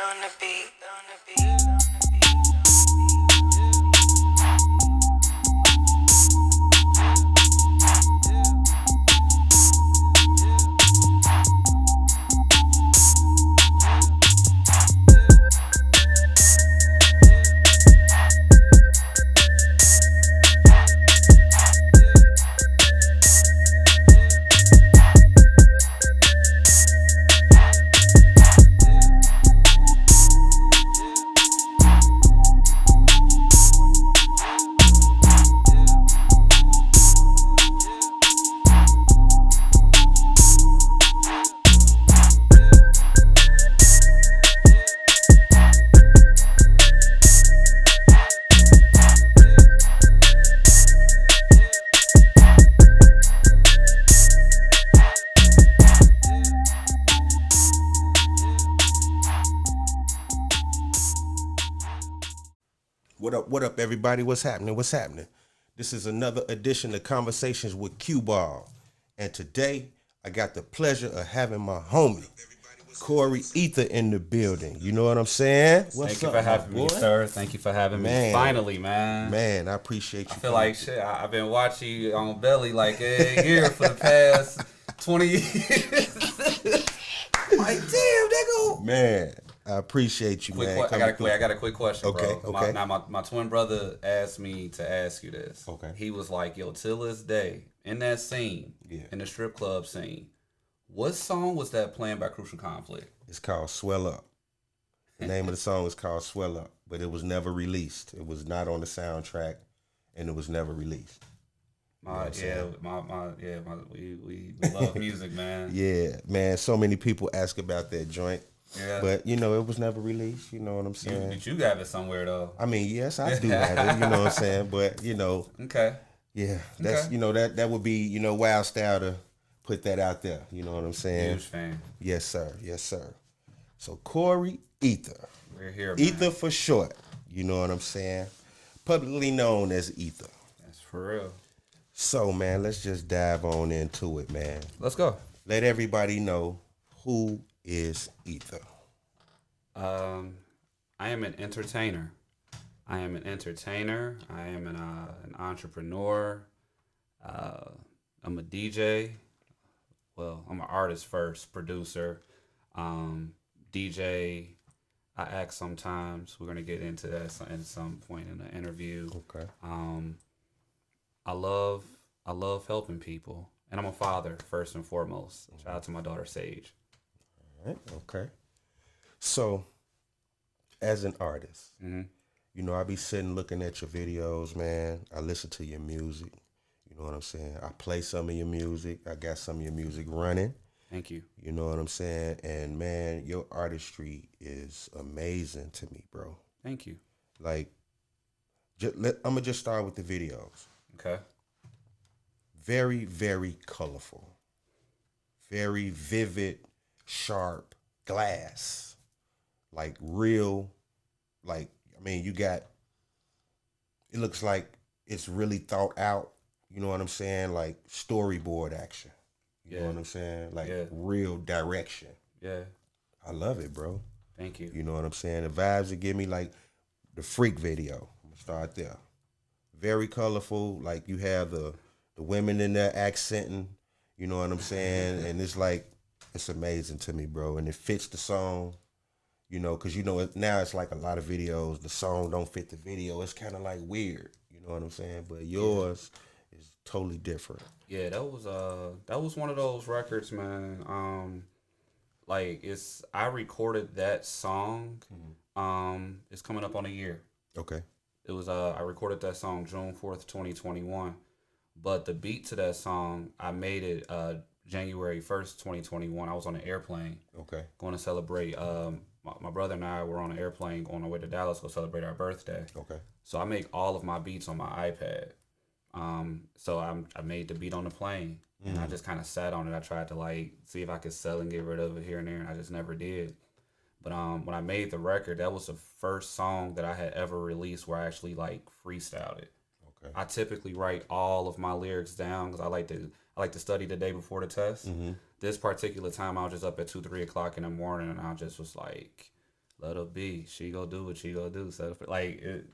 on the beat, on the beat, on the beat. What up, everybody? What's happening? What's happening? This is another edition of Conversations with Qball. And today, I got the pleasure of having my homie, Corey Ether, in the building. You know what I'm saying? Thank you for having me, sir. Thank you for having me. Finally, man. Man, I appreciate you. I feel like shit. I've been watching you on Belly like every year for the past 20 years. Like, damn, nigga. Man, I appreciate you, man. I got a quick question, okay, bro. Okay. My twin brother asked me to ask you this. Okay. He was like, yo, till this day, in that scene, in the strip club scene, what song was that playing by Crucial Conflict? It's called Swell Up. The name of the song is called Swell Up, but it was never released. It was not on the soundtrack, and it was never released. We love music, man. Yeah, man. So many people ask about that joint. Yeah. But, it was never released. You know what I'm saying? But you got it somewhere, though. I mean, yes, I do have it. You know what I'm saying? But, Okay. Yeah, that's, that would be, wild style to put that out there. You know what I'm saying? Huge fan. Yes, sir. Yes, sir. So, Corey Ether. We're here, man. Ether for short. You know what I'm saying? Publicly known as Ether. That's for real. So, man, let's just dive on into it, man. Let's go. Let everybody know who is Ether. I am an entertainer. I am an entrepreneur. I'm a DJ. Well, I'm an artist first, producer, DJ. I act sometimes. We're gonna get into that at some point in the interview. Okay. I love helping people, and I'm a father first and foremost. Shout out to my daughter Sage. All right. Okay. So, as an artist, I be sitting looking at your videos, man. I listen to your music. You know what I'm saying? I play some of your music. I got some of your music running. Thank you. You know what I'm saying? And, man, your artistry is amazing to me, bro. Thank you. Like, I'm going to just start with the videos. Okay. Very, very colorful. Very vivid, sharp glass. Like, real, you got, it looks like it's really thought out. You know what I'm saying? Like storyboard action. You know what I'm saying? Like real direction. Yeah. I love it, bro. Thank you. You know what I'm saying? The vibes that give me, like the Freak video. I'm gonna start there. Very colorful. Like you have the women in there accenting. You know what I'm saying? And it's like, it's amazing to me, bro. And it fits the song. Because now it's like a lot of videos, the song don't fit the video. It's kind of like weird. You know what I'm saying? But yours is totally different. Yeah, that was one of those records, man. I recorded that song. It's coming up on a year. Okay. It was I recorded that song June 4th, 2021. But the beat to that song, I made it January 1st, 2021. I was on an airplane. Okay. Going to celebrate my brother and I were on an airplane on our way to Dallas to celebrate our birthday. Okay. So I make all of my beats on my iPad. So I made the beat on the plane, and I just kind of sat on it. I tried to see if I could sell and get rid of it here and there, and I just never did. But when I made the record, that was the first song that I had ever released where I actually freestyled it. Okay. I typically write all of my lyrics down because I like to study the day before the test. This particular time, I was just up at 2-3 o'clock in the morning, and I just was like, let her be. She go do what she go do. So like it,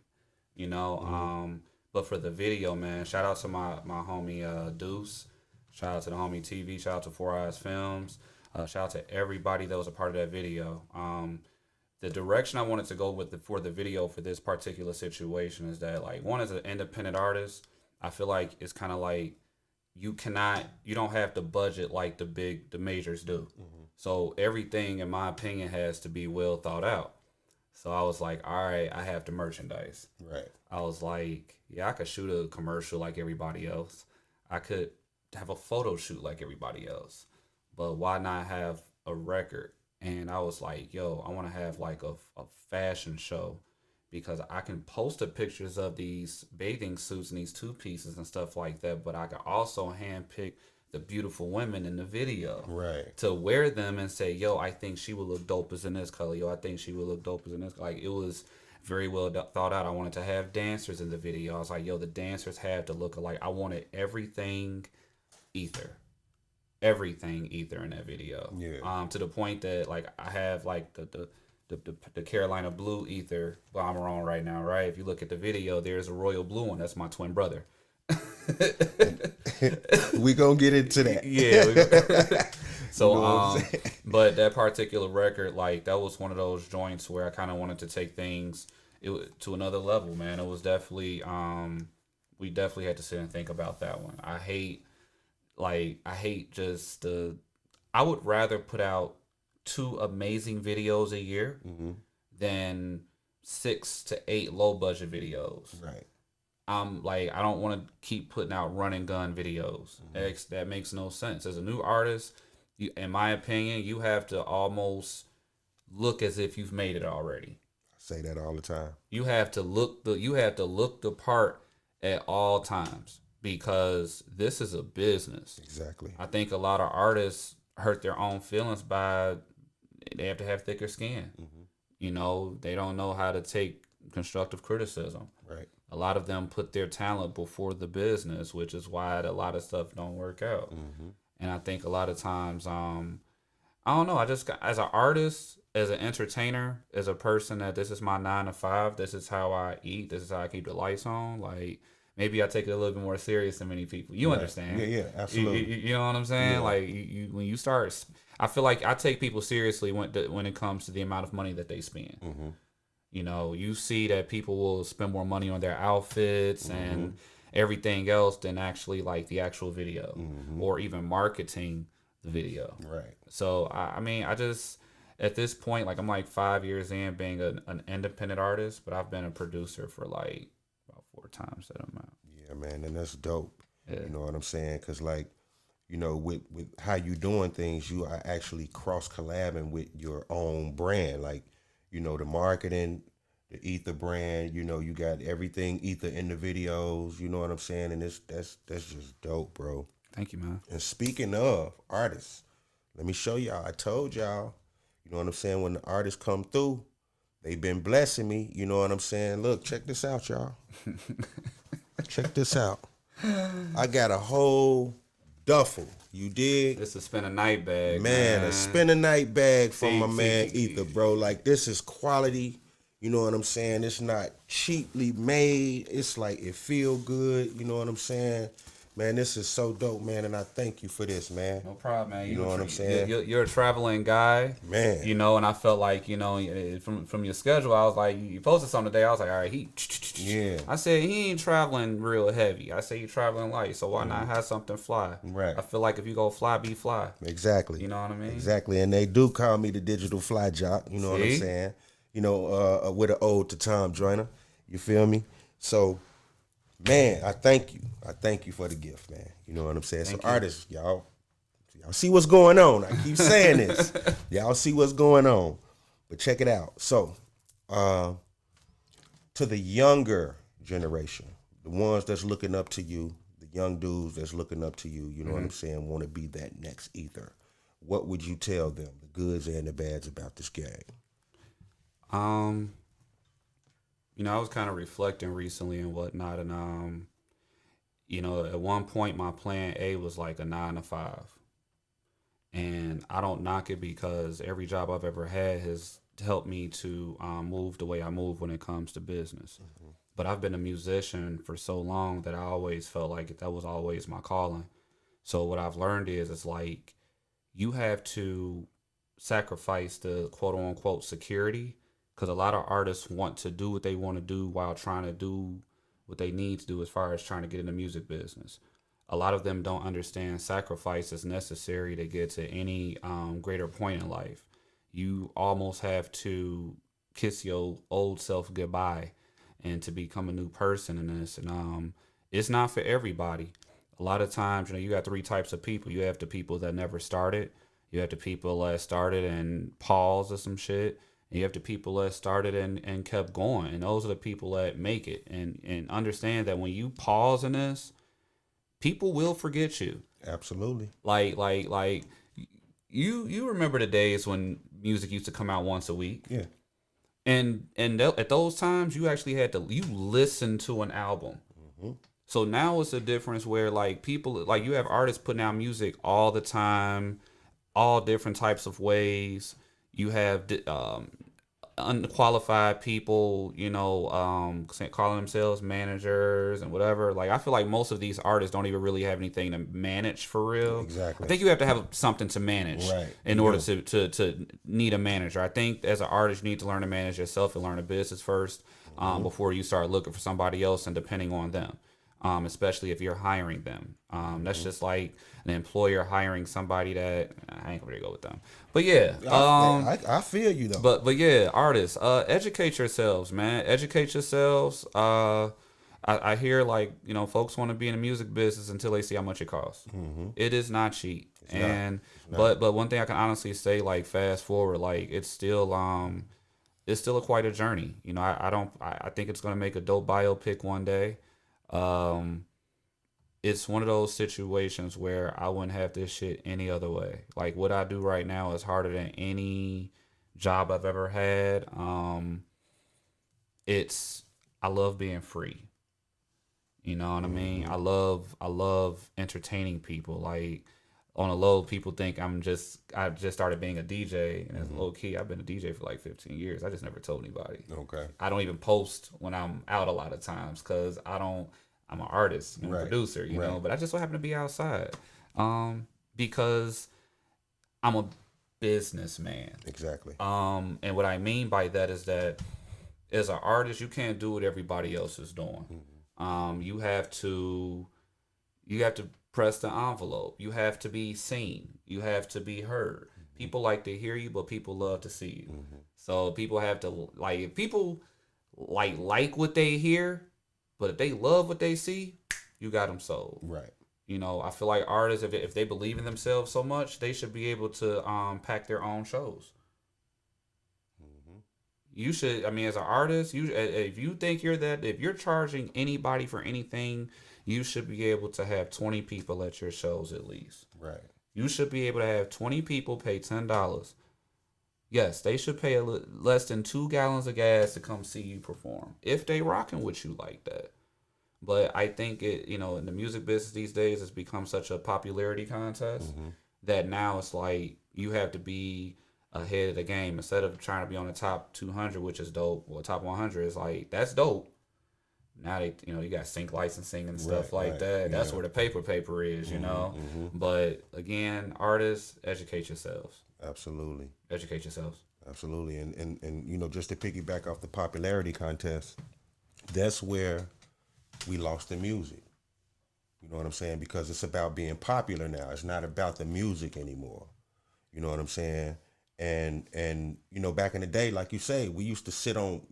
you know. But for the video, man, shout out to my homie Deuce. Shout out to the homie TV. Shout out to Four Eyes Films. Shout out to everybody that was a part of that video. The direction I wanted to go with for the video for this particular situation is that, like, one, as an independent artist, I feel like it's kind of like you don't have to budget like the majors do. So everything, in my opinion, has to be well thought out. So I was like, all right, I have the merchandise. Right. I was like, yeah, I could shoot a commercial like everybody else. I could have a photo shoot like everybody else. But why not have a record? And I was like, yo, I want to have like a fashion show, because I can post the pictures of these bathing suits and these two pieces and stuff like that. But I could also handpick the beautiful women in the video, Right. to wear them and say, yo, I think she would look dope as in this color. Yo, I think she would look dope as in this. Like, it was very well thought out. I wanted to have dancers in the video. I was like, yo, the dancers have to look alike. I wanted everything ether. Everything ether in that video. Yeah. To the point that, like, I have like the Carolina blue ether bomber on right now, right? If you look at the video, there's a royal blue one. That's my twin brother. We gonna get into that. Yeah. So, You know what I'm but that particular record, like, that was one of those joints where I kind of wanted to take things to another level, man. It was definitely, we definitely had to sit and think about that one. I hate just I would rather put out 2 amazing videos a year than 6 to 8 low budget videos. Right. I'm like, I don't want to keep putting out run and gun videos. That makes no sense. As a new artist, in my opinion, you have to almost look as if you've made it already. I say that all the time. You have to look the part at all times, because this is a business. Exactly. I think a lot of artists hurt their own feelings by they have to have thicker skin. You know, they don't know how to take constructive criticism. Right. A lot of them put their talent before the business, which is why a lot of stuff don't work out. And I think a lot of times, I don't know, I just, as an artist, as an entertainer, as a person that this is my 9 to 5, this is how I eat, this is how I keep the lights on, like, maybe I take it a little bit more serious than many people. You understand? Yeah, absolutely. You know what I'm saying? Yeah. Like, you when you start, I feel like I take people seriously when it comes to the amount of money that they spend. You know, you see that people will spend more money on their outfits and everything else than actually like the actual video or even marketing the video. Right. So, I mean, I just, at this point, like, I'm like 5 years in being an independent artist, but I've been a producer for like about 4 times that amount. Yeah, man, and that's dope. Yeah. You know what I'm saying? Because, like, you know, with how you doing things, you are actually cross collabing with your own brand. Like, you know, the marketing, the Ether brand, you know, you got everything Ether in the videos, you know what I'm saying? And that's just dope, bro. Thank you, man. And speaking of artists, let me show y'all. I told y'all, you know what I'm saying? When the artists come through, they've been blessing me, you know what I'm saying? Look, check this out, y'all. Check this out. I got a whole duffel. You dig? This is spend a night bag, Man, a spend a night bag from my See, man Ether, bro. Like, this is quality. You know what I'm saying? It's not cheaply made. It's like, it feel good. You know what I'm saying? Man, this is so dope, man, and I thank you for this, man. No problem, man. You know what I'm saying? You're a traveling guy, Man. You know, and I felt like, you know, from your schedule, I was like, you posted something today. I was like, all right, Yeah. I said he ain't traveling real heavy. I said he traveling light, so why not have something fly? Right. I feel like if you go fly, be fly. Exactly. You know what I mean? Exactly, and they do call me the digital fly jock. You know what I'm See? saying? You know, with an ode to Tom Joyner. You feel me? So, man, I thank you. I thank you for the gift, man. You know what I'm saying? Thank So, you. artists, y'all see what's going on. I keep saying this. Y'all see what's going on. But check it out. So, to the younger generation, the ones that's looking up to you, the young dudes that's looking up to you, you know what I'm saying, want to be that next Ether. What would you tell them, the goods and the bads, about this game? You know, I was kind of reflecting recently and whatnot, and you know, at one point my plan A was like a 9 to 5, and I don't knock it because every job I've ever had has helped me to move the way I move when it comes to business. But I've been a musician for so long that I always felt like that was always my calling. So what I've learned is it's like you have to sacrifice the quote unquote security because a lot of artists want to do what they want to do while trying to do what they need to do as far as trying to get in the music business. A lot of them don't understand sacrifice is necessary to get to any greater point in life. You almost have to kiss your old self goodbye and to become a new person in this. And it's not for everybody. A lot of times, you got three types of people. You have the people that never started. You have the people that started and paused or some shit. And you have the people that started and kept going. And those are the people that make it. And understand that when you pause in this, people will forget you. Absolutely. Like you remember the days when music used to come out once a week. Yeah. And at those times you actually had to you listen to an album. So now it's a difference where like people like you have artists putting out music all the time, all different types of ways. You have unqualified people, calling themselves managers and whatever. Like I feel like most of these artists don't even really have anything to manage for real. Exactly. I think you have to have something to manage in order to need a manager. I think as an artist you need to learn to manage yourself and learn a business first before you start looking for somebody else and depending on them. Especially if you're hiring them. That's just like an employer hiring somebody that I ain't gonna really go with them. But yeah, I feel you though. but yeah, artists, educate yourselves, man. Educate yourselves. I hear like folks want to be in the music business until they see how much it costs. It is not cheap, but one thing I can honestly say, like fast forward, like it's still quite a journey. I think it's gonna make a dope biopic one day. It's one of those situations where I wouldn't have this shit any other way. Like what I do right now is harder than any job I've ever had. I love being free. You know what I mean? I love entertaining people. Like on a low, people think I just started being a DJ, and as low key, I've been a DJ for like 15 years. I just never told anybody. Okay. I don't even post when I'm out a lot of times because I'm an artist, I'm a producer, you know, but I just so happen to be outside because I'm a businessman. Exactly. And what I mean by that is that as an artist, you can't do what everybody else is doing. You have to press the envelope. You have to be seen. You have to be heard. People like to hear you, but people love to see you. So people have to like if people like what they hear. But if they love what they see, you got them sold. Right. I feel like artists, if they believe in themselves so much, they should be able to pack their own shows. You should. I mean, as an artist, if you think if you're charging anybody for anything, you should be able to have 20 people at your shows at least. Right. You should be able to have 20 people pay $10. Yes, they should pay less than 2 gallons of gas to come see you perform if they rocking with you like that. But I think in the music business these days, it's become such a popularity contest that now it's like you have to be ahead of the game instead of trying to be on the top 200, which is dope. Well, top 100 is like that's dope. Now you got sync licensing and stuff like that. That's where the paper is, But again, artists, educate yourselves. Absolutely. Educate yourselves. Absolutely. And just to piggyback off the popularity contest, that's where we lost the music. You know what I'm saying? Because it's about being popular now. It's not about the music anymore. You know what I'm saying? And back in the day, like you say, we used to sit on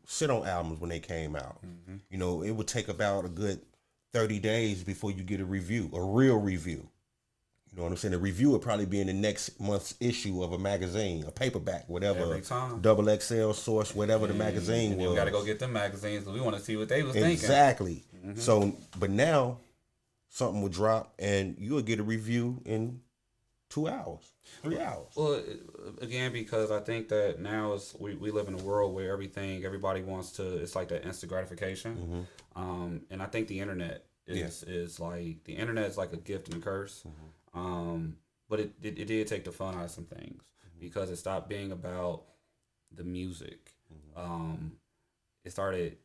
albums when they came out. It would take about a good 30 days before you get a review, a real review. You know what I'm saying? The review would probably be in the next month's issue of a magazine, a paperback, whatever. Every time. Double XL, Source, whatever the magazine was. You got to go get them magazines because we want to see what they was thinking. Exactly. So, but now something would drop and you would get a review in 2 hours, 3 hours. Well, again, because I think that now we live in a world where everybody wants to, it's like that instant gratification. And I think the internet is like, the internet is like a gift and a curse. But it did take the fun out of some things because it stopped being about the music. It started,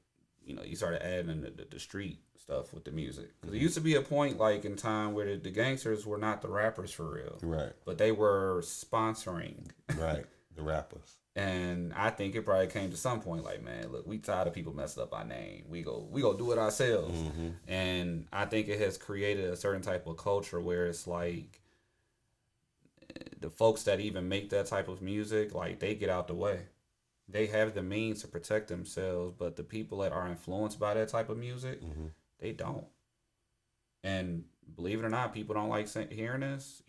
you started adding the street stuff with the music. Because it used to be a point like in time where the gangsters were not the rappers for real, Right. but they were sponsoring. Right. The rappers. And I think it probably came to some point like, man, look, we tired of people messing up our name. We go do it ourselves. And I think it has created a certain type of culture where it's like the folks that even make that type of music, like they get out the way. They have the means to protect themselves, but the people that are influenced by that type of music, they don't. And believe it or not, people don't like hearing this.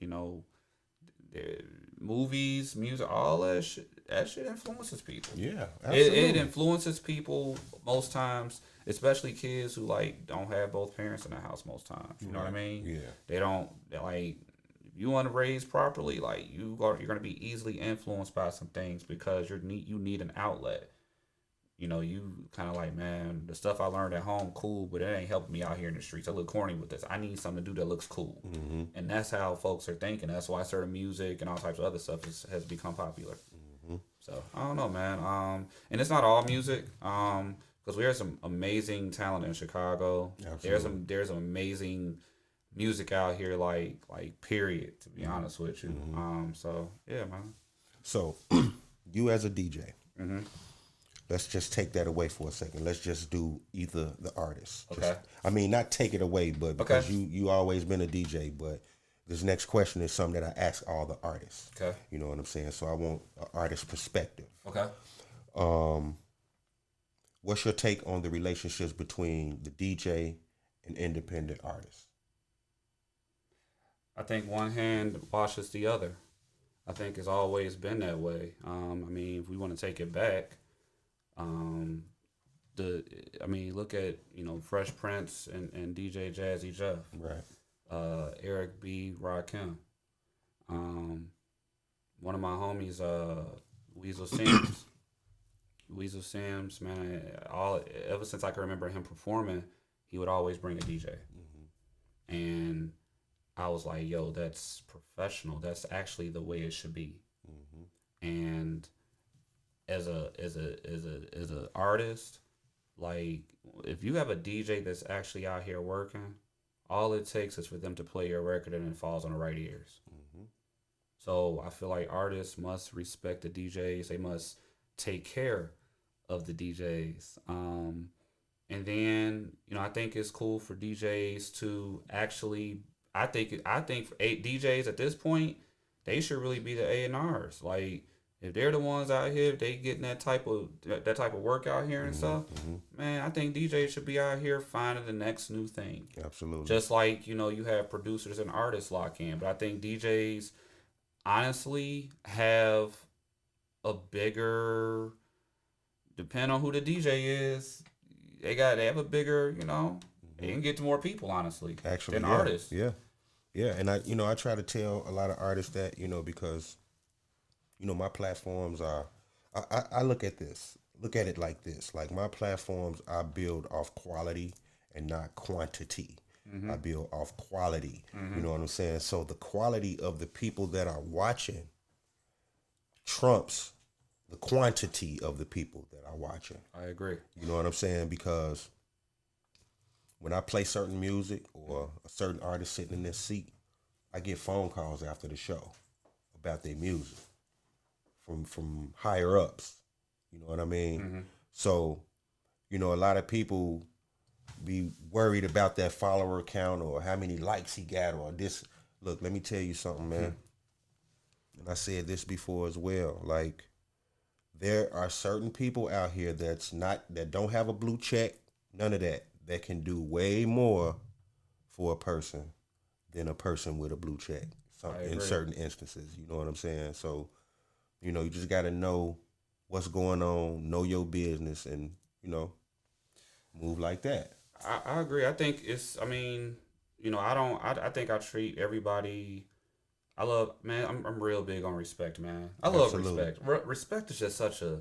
Movies, music, all that shit. That shit influences people. Yeah, it influences people most times, especially kids who like don't have both parents in the house most times. You know what I mean? Yeah. They don't like. If you want to raise properly, like you're gonna be easily influenced by some things because you need an outlet. You kind of like, man, the stuff I learned at home, cool, but it ain't helping me out here in the streets. I look corny with this. I need something to do that looks cool. And that's how folks are thinking. That's why certain music and all types of other stuff has become popular. So, I don't know, man. And it's not all music, because we have some amazing talent in Chicago. Absolutely. There's some amazing music out here, like period, to be honest with you. So, yeah, man. So, you as a DJ, let's just take that away for a second. Let's just do either the artist. Okay. Not take it away, but because you always been a DJ, but this next question is something that I ask all the artists. Okay. You know what I'm saying? So I want an artist perspective. Okay. What's your take on the relationships between the DJ and independent artists? I think one hand washes the other. I think it's always been that way. If we want to take it back, look at Fresh Prince and DJ Jazzy Jeff, Right. Eric B. Rakim, one of my homies, Weasel Sims. Weasel Sims, man, ever since I can remember him performing, he would always bring a DJ, and I was like, yo, that's professional. That's actually the way it should be. And as a artist, like if you have a DJ that's actually out here working, all it takes is for them to play your record and it falls on the right ears. So I feel like artists must respect the DJs. They must take care of the DJs. And then, I think it's cool for DJs to actually, I think for DJs at this point, they should really be the A&Rs. Like, if they're the ones out here, if they getting that type of work out here and stuff, man, I think DJs should be out here finding the next new thing. Absolutely. Just like, you have producers and artists lock in. But I think DJs honestly have a bigger, depend on who the DJ is, they have a bigger, they can get to more people, honestly, actually, than artists. Yeah. Yeah. And I try to tell a lot of artists that, because my platforms are, I look at it like this. Like my platforms, I build off quality and not quantity. I build off quality. You know what I'm saying? So the quality of the people that are watching trumps the quantity of the people that are watching. I agree. You know what I'm saying? Because when I play certain music or a certain artist sitting in this seat, I get phone calls after the show about their music from higher ups. You know what I mean? So, a lot of people be worried about that follower count or how many likes he got or this. Look, let me tell you something, man. And I said this before as well. Like, there are certain people out here that don't have a blue check, none of that can do way more for a person than a person with a blue check. In certain instances, you know what I'm saying? So, you just got to know what's going on, know your business, and, move like that. I agree. I think it's, I think I treat everybody, I'm real big on respect, man. I love respect. Respect is just such a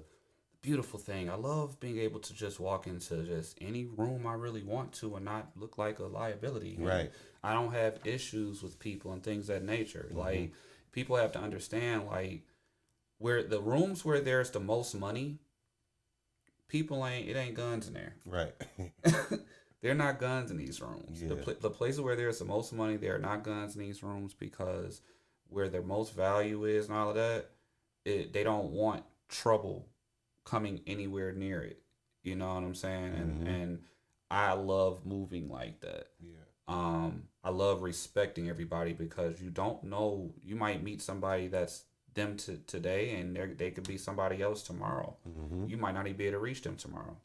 beautiful thing. I love being able to just walk into just any room I really want to and not look like a liability. Right. I don't have issues with people and things of that nature. Like, people have to understand, like, where the rooms where there's the most money, it ain't guns in there. Right. They're not guns in these rooms. Yeah. The places where there's the most money, there are not guns in these rooms because where their most value is and all of that, they don't want trouble coming anywhere near it. You know what I'm saying? And I love moving like that. Yeah. I love respecting everybody because you don't know, you might meet somebody that's them today and they could be somebody else tomorrow. You might not even be able to reach them tomorrow.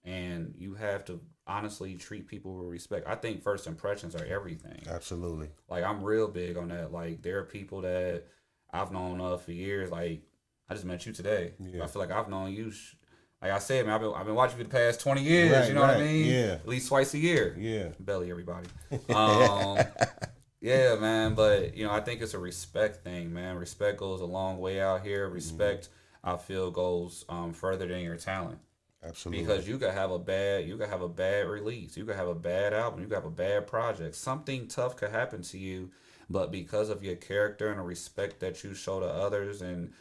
And you have to honestly treat people with respect. I think first impressions are everything. Absolutely. Like, I'm real big on that. Like, there are people that I've known of for years. Like, I just met you today. Yeah. I feel like I've known you. Like I said, man, I've been watching you for the past 20 years. Right, you know what I right, mean? yeah. At least twice a year. Yeah. Belly, everybody. Yeah, man. But, I think it's a respect thing, man. Respect goes a long way out here. Respect, I feel, goes further than your talent. Absolutely. Because you could have a bad release, you could have a bad album, you could have a bad project. Something tough could happen to you, but because of your character and the respect that you show to others, and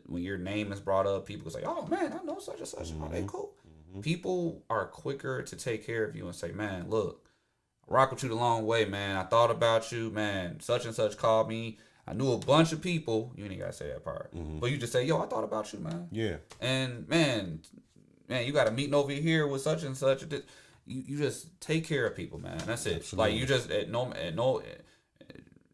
when your name is brought up, people say, "Oh man, I know such and such. Oh, they cool." People are quicker to take care of you and say, "Man, look, I rock with you the long way, man. I thought about you, man. Such and such called me. I knew a bunch of people." You ain't gotta say that part, but you just say, "Yo, I thought about you, man." Yeah. And man, you got a meeting over here with such and such. You just take care of people, man. That's it. Absolutely. Like, you just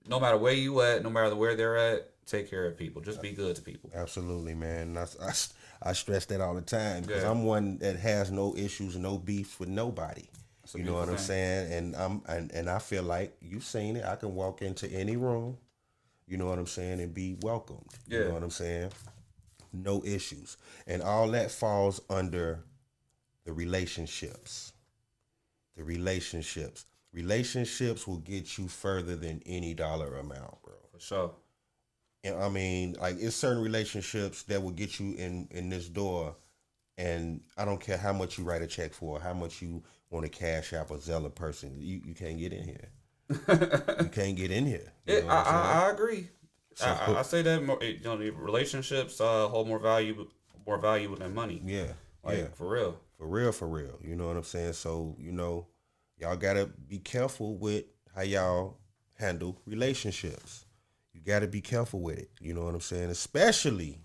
no matter where you at, no matter where they're at, take care of people. Just be good to people. Absolutely, man. I stress that all the time because Yeah. I'm one that has no issues, no beefs with nobody. That's a You know what I'm beautiful saying? And I feel like you've seen it. I can walk into any room, you know what I'm saying, and be welcomed. You Yeah. know what I'm saying? No issues. And all that falls under the relationships. The relationships. Relationships will get you further than any dollar amount, bro. For sure. And I mean, like, it's certain relationships that will get you in this door, and I don't care how much you write a check for, how much you want to cash out a Zella person, you can't get in here. You can't get in here. You know what I'm saying? I agree. So- I say that the relationships hold more value than money. Yeah, Like, yeah, for real. for real. You know what I'm saying? So, y'all gotta be careful with how y'all handle relationships. You gotta be careful with it. You know what I'm saying? Especially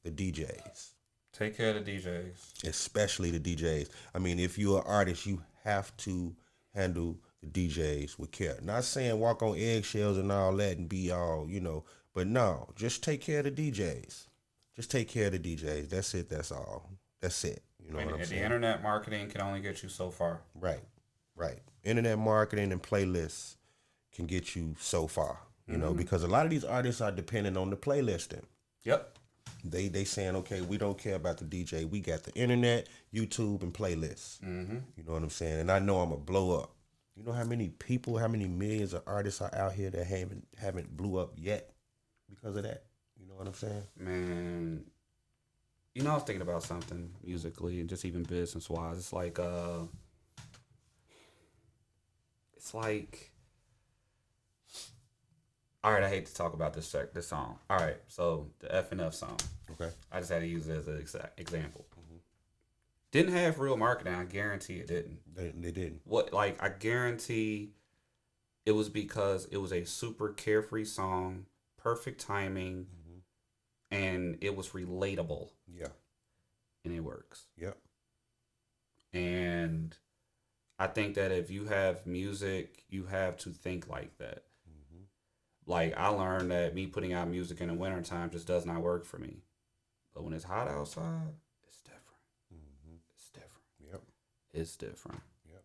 the DJs. Take care of the DJs. Especially the DJs. I mean, if you're an artist, you have to handle the DJs with care. Not saying walk on eggshells and all that and be all, but no, just take care of the DJs. Just take care of the DJs. That's it. That's all. That's it. You know what I'm The saying? internet marketing can only get you so far. Right. Internet marketing and playlists can get you so far, because a lot of these artists are dependent on the playlisting. Yep. They saying, okay, we don't care about the DJ. We got the internet, YouTube, and playlists. You know what I'm saying? And I know I'm going to blow up. You know how many millions of artists are out here that haven't blew up yet because of that? You know what I'm saying? Man, I was thinking about something musically and just even business wise. It's like all right, I hate to talk about this song. All right, so the F&F song. Okay. I just had to use it as an example. Didn't have real marketing. I guarantee it didn't. They didn't. I guarantee it was because it was a super carefree song, perfect timing, and it was relatable. Yeah. And it works. Yep. And I think that if you have music, you have to think like that. Like, I learned that me putting out music in the wintertime just does not work for me. But when it's hot outside, it's different. It's different. Yep. It's different. Yep.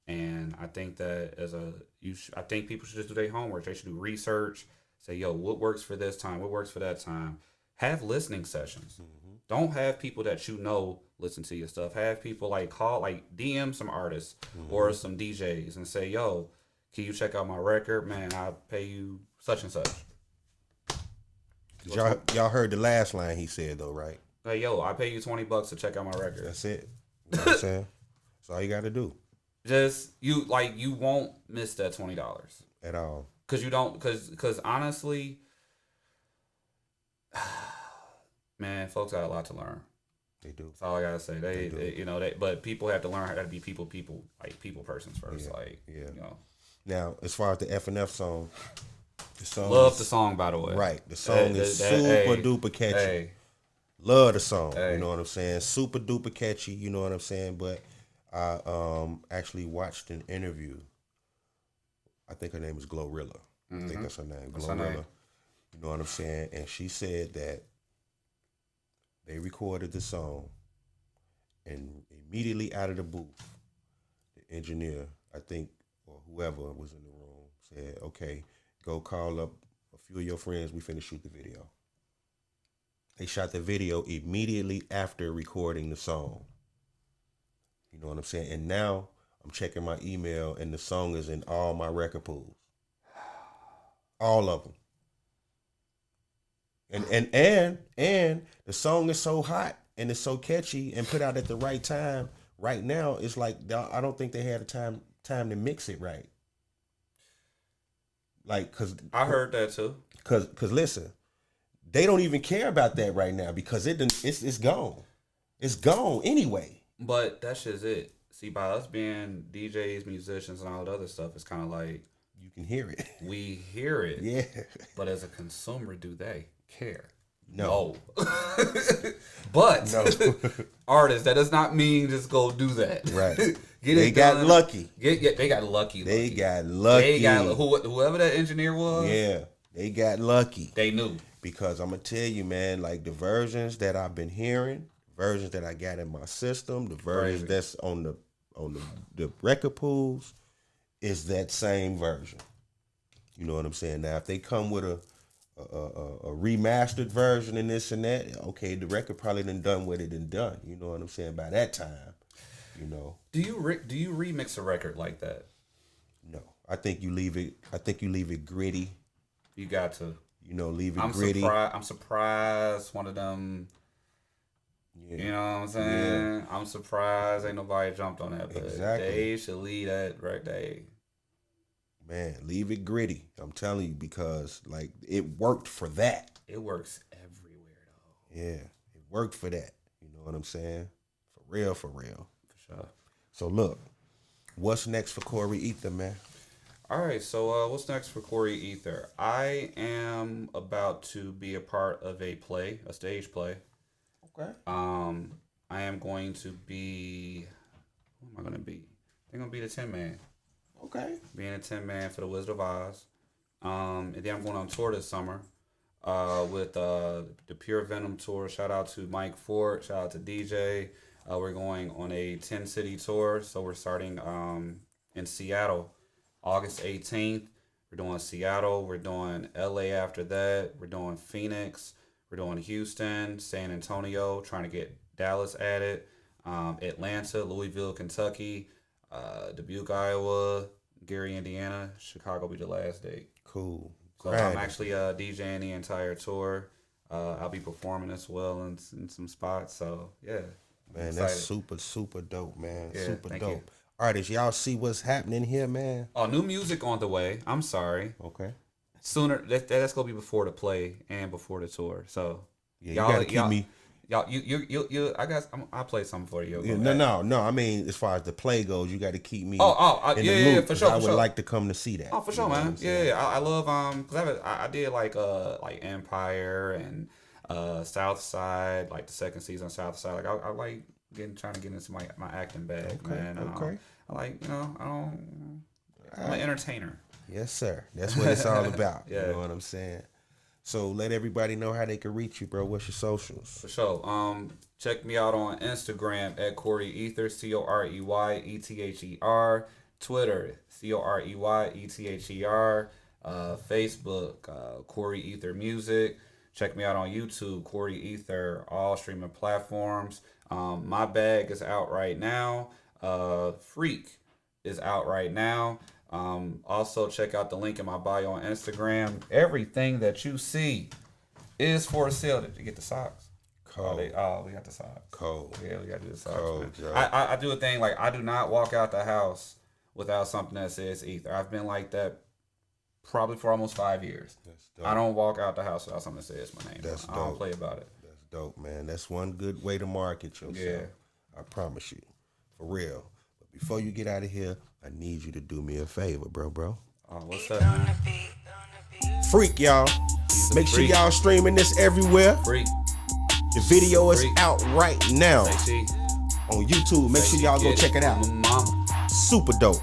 And I think that I think people should just do their homework. They should do research. Say, yo, what works for this time? What works for that time? Have listening sessions. Don't have people that listen to your stuff. Have people DM some artists or some DJs and say, yo, can you check out my record? Man, I'll pay you such and such. Y'all heard the last line he said though, right? Hey, yo, I pay you $20 to check out my record. That's it. You know what I'm saying? That's all you got to do. Just you won't miss that $20 At all. because you don't because honestly, Man, folks got a lot to learn. They do. That's all I gotta say. They do. They you know, but people have to learn how to be people, like people persons first. Yeah, Like, yeah. you know. Now, as far as the F&F song, the song Love is- the song, by the way. Right. The song is super hey, duper catchy. Hey, Love the song. Hey. You know what I'm saying? Super duper catchy. You know what I'm saying? But I actually watched an interview. I think her name is Glorilla. I think that's her name. That's her Glorilla. name. You know what I'm saying? And she said that they recorded the song and immediately out of the booth, the engineer, I think, or whoever was in the room, said, okay, go call up a few of your friends. We finna shoot the video. They shot the video immediately after recording the song. You know what I'm saying? And now I'm checking my email and the song is in all my record pools. All of them. And the song is so hot and it's so catchy and put out at the right time. Right now, it's like I don't think they had a time to mix it right. Like, cause I heard that too. Cause listen, they don't even care about that right now because it's gone. It's gone anyway. But that's just it. See, by us being DJs, musicians, and all that other stuff, it's kind of like You can hear it. we hear it. Yeah. But as a consumer, do they care? No. But No. artists, that does not mean just go do that. Right. Get They it got done. lucky. They got lucky. They got lucky. They got whoever that engineer was. Yeah. They got lucky. They knew. Because I'm gonna tell you, man, like the versions that I've been hearing, versions that I got in my system, the versions Crazy. that's on the record pools, is that same version. You know what I'm saying? Now, if they come with a remastered version and this and that, okay, the record probably done what it done. You know what I'm saying? By that time, you know. Do you remix a record like that? No, I think you leave it. I think you leave it gritty. You got to. You know, leave it gritty. I'm surprised one of them. Yeah. You know what I'm saying? I'm surprised ain't nobody jumped on that. But Exactly. they should leave that right there. Man, leave it gritty. I'm telling you, because like it worked for that. It works everywhere though. Yeah, it worked for that. You know what I'm saying? For real, for real. For sure. So look, what's next for Corey Ether, man? All right, so what's next for Corey Ether? I am about to be a part of a stage play. Okay. I am going to be. Who am I going to be? I'm going to be the 10 man. Okay. Being a 10 man for the Wizard of Oz. And then I'm going on tour this summer with the Pure Venom tour. Shout out to Mike Ford. Shout out to DJ. We're going on a 10 city tour. So we're starting in Seattle, August 18th. We're doing Seattle. We're doing LA after that. We're doing Phoenix. We're doing Houston, San Antonio, trying to get Dallas added, Atlanta, Louisville, Kentucky, Dubuque, Iowa, Gary, Indiana, Chicago will be the last date. Cool. So I'm actually DJing the entire tour. I'll be performing as well in some spots. So yeah, Man, excited. that's super, super dope, man. Yeah, super thank dope. you. Artists, y'all see what's happening here, man? Oh, new music on the way. I'm sorry. Okay. Sooner that's gonna be before the play and before the tour. So Yeah, you gotta keep me. Y'all, you. I guess I'll play something for you. Yeah, no. I mean, as far as the play goes, you got to keep me. In yeah, the yeah, loop, for 'cause sure. I for would sure. like to come to see that. Oh, for sure, You know what man. I'm saying? Yeah, I love because I did like Empire and South Side, like the second season of South Side. Like I like trying to get into my acting bag, Okay, man. okay. I like I'm an entertainer. Yes, sir. That's what it's all about. Yeah. You know what I'm saying? So let everybody know how they can reach you, bro. What's your socials? For sure. Check me out on Instagram at Corey Ether, CoreyEther. Twitter, CoreyEther. Facebook, Corey Ether Music. Check me out on YouTube, Corey Ether, all streaming platforms. My Bag is out right now. Freak is out right now. Also check out the link in my bio on Instagram. Everything that you see is for sale. Did you get the socks? Cold. We got the socks. Cold. Yeah, we got to do the socks. Cold, man. Joe. I do a thing like I do not walk out the house without something that says Ether. I've been like that probably for almost 5 years. That's dope. I don't walk out the house without something that says my name. That's I don't dope. play about it. That's dope, man. That's one good way to market yourself. Yeah. I promise you. For real. But before you get out of here, I need you to do me a favor, bro. Oh, what's up, man? Freak, y'all. He's a Make sure freak. y'all streaming this everywhere. Freak. The video is Freak. out right now Say she. on YouTube. Make say sure she y'all go get check it out. from her mama. Super dope.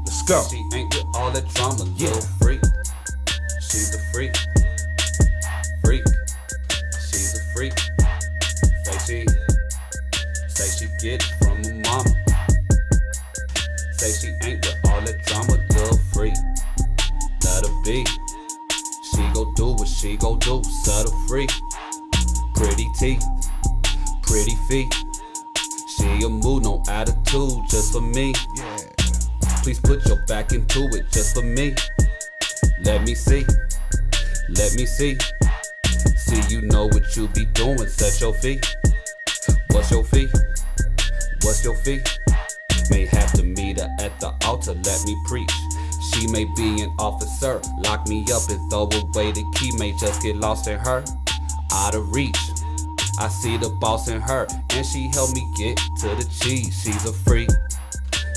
Let's go. She ain't with all that drama. Yeah. Little freak. She's a freak. Freak. She's a freak. Say she get it from her mama. Say she ain't with all that drama. Little freak. Let her be. She gon' do what she gon' do. Subtle freak. Pretty teeth. Pretty feet. She a mood, no attitude, just for me. Yeah. Please put your back into it, just for me. Let me see. Let me see. See, you know what you be doing. Set your feet. What's your fee? What's your fee? May have to meet her at the altar, let me preach. She may be an officer, lock me up and throw away the key. May just get lost in her, out of reach. I see the boss in her, and she helped me get to the cheese. She's a freak.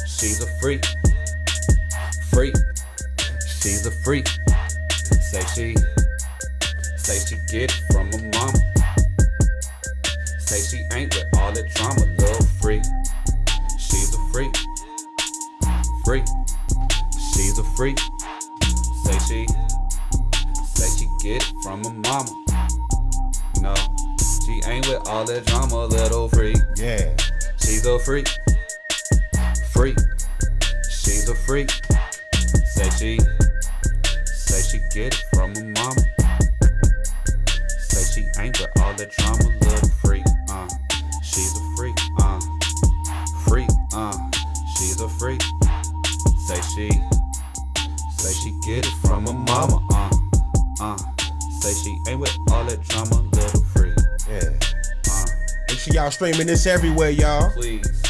She's a freak. Freak. She's a freak. Say she get it from her mama. Say she ain't with all that drama, little freak. She's a freak. Freak. She's a freak. Say she get it from her mama. No, she ain't with all that drama, little freak. Yeah. She's a freak. Freak. She's a freak. Say she get it from her mama. Say she ain't with all that drama, little freak. She's a freak. Freak. She's a freak. Say she get it from her mama. Say she ain't with all that drama, little freak. Yeah. Make sure y'all streaming this everywhere, y'all. Please.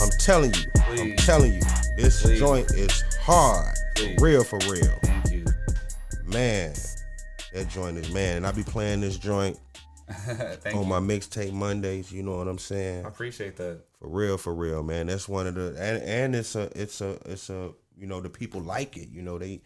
I'm telling you. This Please. joint is hard. Please. For real. Thank you. Man, that joint is, man. And I be playing this joint Thank on you. my mixtape Mondays. You know what I'm saying? I appreciate that. For real, man. That's one of the, and it's a, you know, the people like it. You know, they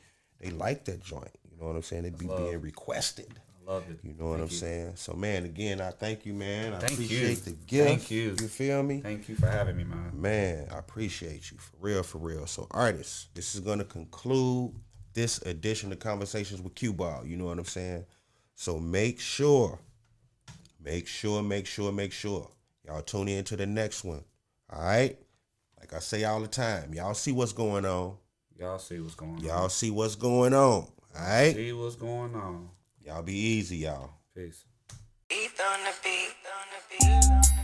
like that joint. You know what I'm saying? It be being requested. I love it. You know what I'm saying? So, man, again, I thank you, man. I Thank appreciate you. the gift. Thank you. You feel me? Thank you for having me, man. Man, I appreciate you. For real. So, artists, this is going to conclude this edition of Conversations with Qball. You know what I'm saying? So, make sure. Y'all tune in to the next one. All right? Like I say all the time, y'all see what's going on. Y'all see what's going on. Y'all see what's going on. All right? See what's going on. Y'all be easy, y'all. Peace. Beat on the beat.